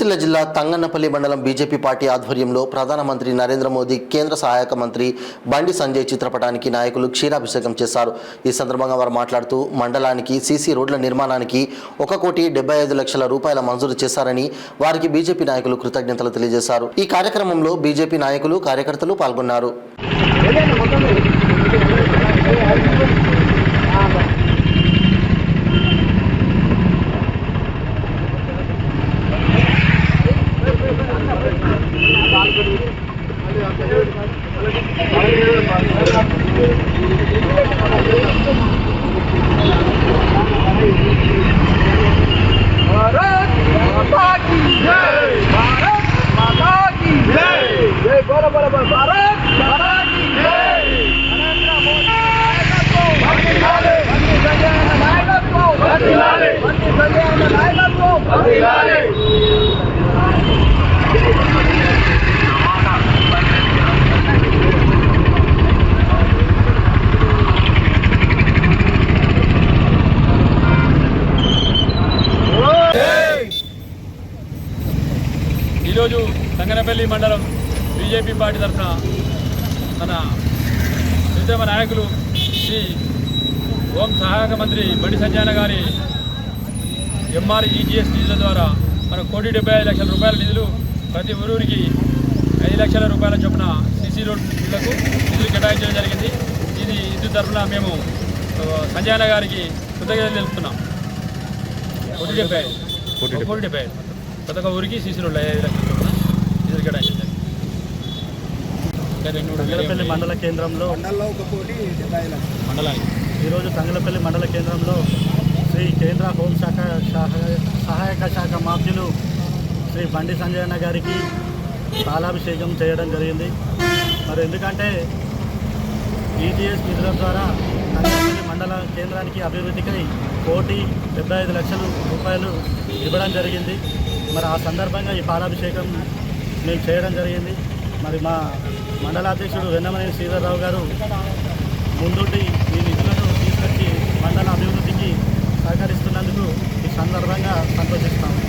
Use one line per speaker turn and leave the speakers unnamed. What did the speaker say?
సిరిసిల్ల జిల్లా తంగన్నపల్లి మండలం BJP party ఆధ్వర్యంలో ప్రధానమంత్రి నరేంద్ర మోదీ కేంద్ర సహాయక మంత్రి బండి సంజయ్ చిత్రపటానికి నాయకులు క్షీరాభిషేకం చేశారు। ఈ సందర్భంగా వారు మాట్లాడుతూ మండలానికి సీసీ రోడ్ల నిర్మాణానికి 1,75,00,000 రూపాయల మంజూరు చేశారని వారికి బీజేపీ నాయకులు కృతజ్ఞతలు తెలియజేశారు। ఈ కార్యక్రమంలో బీజేపీ నాయకులు కార్యకర్తలు పాల్గొన్నారు।
ఈరోజు తంగనపల్లి మండలం బీజేపీ పార్టీ తరఫున మన ఉద్యమ నాయకులు శ్రీ హోం సహాయక మంత్రి బండి సంజయ్ గారి MREGS నిధుల ద్వారా మన 1,75,00,000 రూపాయల నిధులు ప్రతి ఊరికి 5 లక్షల రూపాయల చొప్పున సీసీ రోడ్లకు నిధులు కేటాయించడం జరిగింది। ఇది తరఫున మేము సంజయ్ గారికి కృతజ్ఞతలు తెలుపుతున్నాం। 1,75,00,000 ప్రతి ఒక్క ఊరికి సీసీ రోడ్లు 5 లక్షల చొప్పున నిధులు కేటాయించడం జరిగింది।
తంగలపల్లి మండల కేంద్రంలో ఈరోజు తంగలపల్లి మండల కేంద్రంలో శ్రీ కేంద్ర హోంశాఖ సహాయక శాఖ మంత్రులు శ్రీ బండి సంజయ్ గారికి పాలాభిషేకం చేయడం జరిగింది। మరి ఎందుకంటే EGS నిధుల ద్వారా తంగలపల్లి మండల కేంద్రానికి అభివృద్ధికై 1,75,00,000 రూపాయలు ఇవ్వడం జరిగింది। మరి ఆ సందర్భంగా ఈ పాలాభిషేకం మేము చేయడం జరిగింది। మరి మా మండలాధ్యక్షుడు వెన్నమనేని శ్రీధర్రావు గారు ముందుండి ఈ నిధులను తీసుకొచ్చి మండల అభివృద్ధికి సహకరిస్తున్నందుకు ఈ సందర్భంగా సంతోషిస్తాము।